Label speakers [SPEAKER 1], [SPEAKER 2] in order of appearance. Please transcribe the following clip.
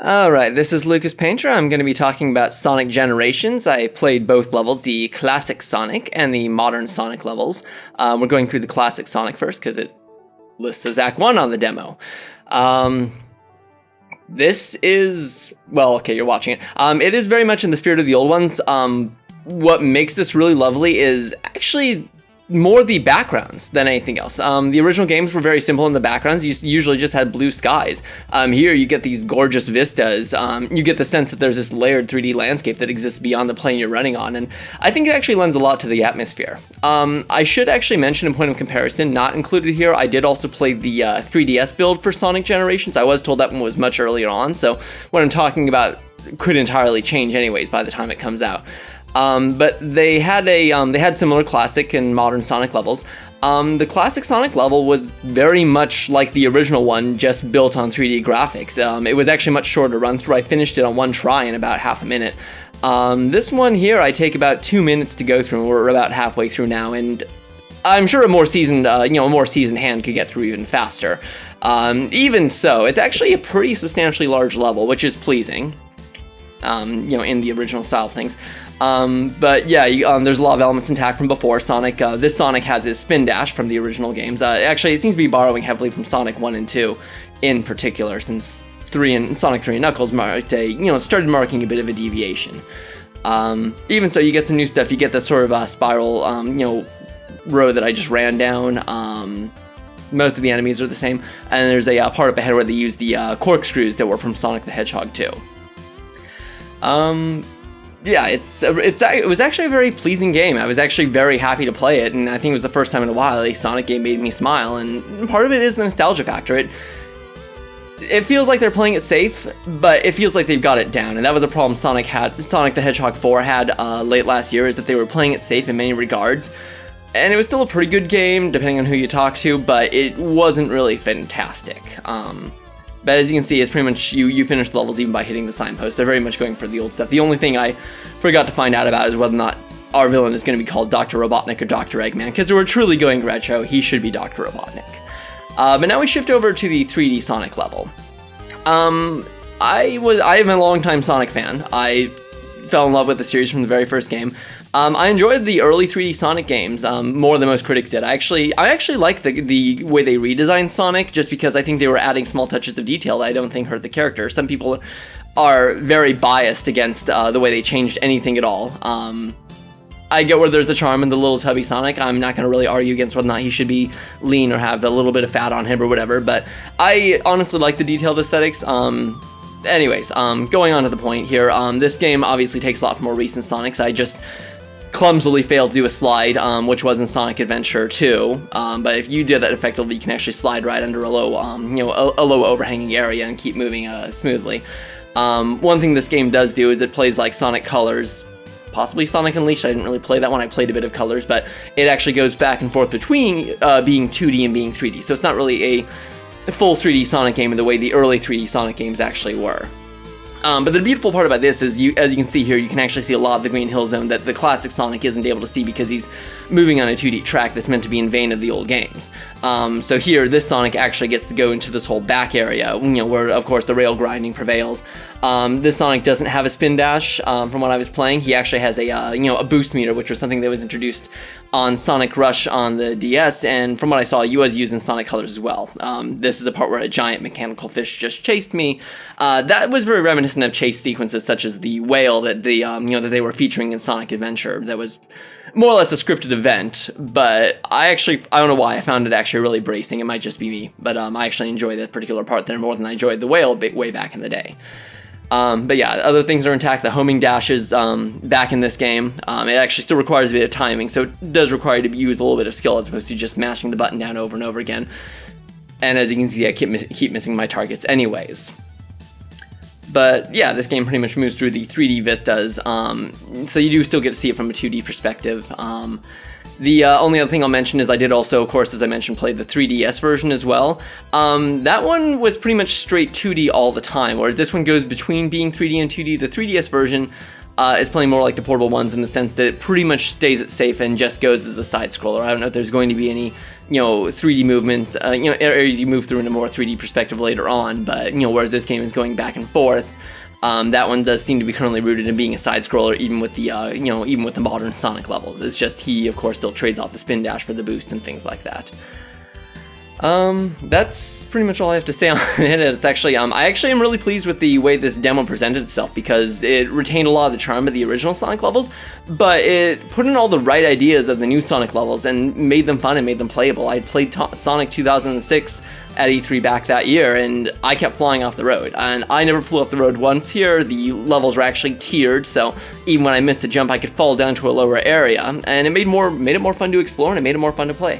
[SPEAKER 1] Alright, this is Lucas Paynter. I'm going to be talking about Sonic Generations. I played both levels, the classic Sonic and the modern Sonic levels. We're going through the classic Sonic first because it lists as Act 1 on the demo. This is, well, okay, you're watching it. It is very much in the spirit of the old ones. What makes this really lovely is actually more the backgrounds than anything else. The original games were very simple in the backgrounds. You usually just had blue skies. Here you get these gorgeous vistas. You get the sense that there's this layered 3D landscape that exists beyond the plane you're running on, and I think it actually lends a lot to the atmosphere. I should actually mention in point of comparison, not included here, I did also play the 3DS build for Sonic Generations. I was told that one was much earlier on, so what I'm talking about could entirely change anyways by the time it comes out. But they had similar classic and modern Sonic levels. The classic Sonic level was very much like the original one, just built on 3D graphics. It was actually much shorter to run through. I finished it on one try in about half a minute. This one here, I take about 2 minutes to go through, and we're about halfway through now, and I'm sure a more seasoned hand could get through even faster. Even so, it's actually a pretty substantially large level, which is pleasing, in the original style of things. But yeah, there's a lot of elements intact from before. Sonic, this Sonic has his spin dash from the original games. Actually, it seems to be borrowing heavily from Sonic 1 and 2 in particular, since Sonic 3 and Knuckles started marking a bit of a deviation. Even so, you get some new stuff. You get this sort of spiral, road that I just ran down. Most of the enemies are the same, and there's a part up ahead where they use the corkscrews that were from Sonic the Hedgehog 2. Yeah, it was actually a very pleasing game. I was actually very happy to play it, and I think it was the first time in a while a Sonic game made me smile, and part of it is the nostalgia factor. It feels like they're playing it safe, but it feels like they've got it down, and that was a problem Sonic the Hedgehog 4 had late last year, is that they were playing it safe in many regards, and it was still a pretty good game, depending on who you talk to, but it wasn't really fantastic. But as you can see, it's pretty much you finish the levels even by hitting the signpost. They're very much going for the old stuff. The only thing I forgot to find out about is whether or not our villain is going to be called Dr. Robotnik or Dr. Eggman, because we're truly going retro. He should be Dr. Robotnik. But now we shift over to the 3D Sonic level. I am a longtime Sonic fan. I fell in love with the series from the very first game. I enjoyed the early 3D Sonic games more than most critics did. I actually like the way they redesigned Sonic, just because I think they were adding small touches of detail that I don't think hurt the character. Some people are very biased against the way they changed anything at all. I get where there's the charm in the little tubby Sonic. I'm not going to really argue against whether or not he should be lean or have a little bit of fat on him or whatever, but I honestly like the detailed aesthetics. Anyways, going on to the point here, this game obviously takes a lot from more recent Sonics. I just clumsily failed to do a slide, which was in Sonic Adventure 2, but if you did that effectively, you can actually slide right under a low, a low overhanging area and keep moving smoothly. One thing this game does do is it plays like Sonic Colors, possibly Sonic Unleashed. I didn't really play that one. I played a bit of Colors, but it actually goes back and forth between being 2D and being 3D, so it's not really a full 3D Sonic game in the way the early 3D Sonic games actually were. But the beautiful part about this is, as you can see here, you can actually see a lot of the Green Hill Zone that the classic Sonic isn't able to see because he's moving on a 2D track that's meant to be in vein of the old games. So here, this Sonic actually gets to go into this whole back area, where, of course, the rail grinding prevails. This Sonic doesn't have a spin dash, from what I was playing. He actually has a boost meter, which was something that was introduced on Sonic Rush on the DS, and from what I saw, he was using Sonic Colors as well. This is a part where a giant mechanical fish just chased me. That was very reminiscent of chase sequences such as the whale that that they were featuring in Sonic Adventure. That was more or less a scripted event, but I don't know why, I found it actually really bracing. It might just be me, but I actually enjoy that particular part there more than I enjoyed the whale way back in the day. But yeah, other things are intact. The homing dash is back in this game. It actually still requires a bit of timing, so it does require you to use a little bit of skill as opposed to just mashing the button down over and over again. And as you can see, I keep missing my targets anyways. But yeah, this game pretty much moves through the 3D vistas, so you do still get to see it from a 2D perspective. The only other thing I'll mention is I did also, of course, as I mentioned, play the 3DS version as well. That one was pretty much straight 2D all the time, whereas this one goes between being 3D and 2D. The 3DS version is playing more like the portable ones in the sense that it pretty much stays it safe and just goes as a side-scroller. I don't know if there's going to be any 3D movements, areas you move through in a more 3D perspective later on, but, whereas this game is going back and forth, that one does seem to be currently rooted in being a side-scroller, even with the, even with the modern Sonic levels. It's just he, of course, still trades off the spin dash for the boost and things like that. That's pretty much all I have to say on it. It's actually, I actually am really pleased with the way this demo presented itself, because it retained a lot of the charm of the original Sonic levels, but it put in all the right ideas of the new Sonic levels and made them fun and made them playable. I played Sonic 2006 at E3 back that year, and I kept flying off the road, and I never flew off the road once here. The levels were actually tiered, so even when I missed a jump, I could fall down to a lower area, and it made it more fun to explore, and it made it more fun to play.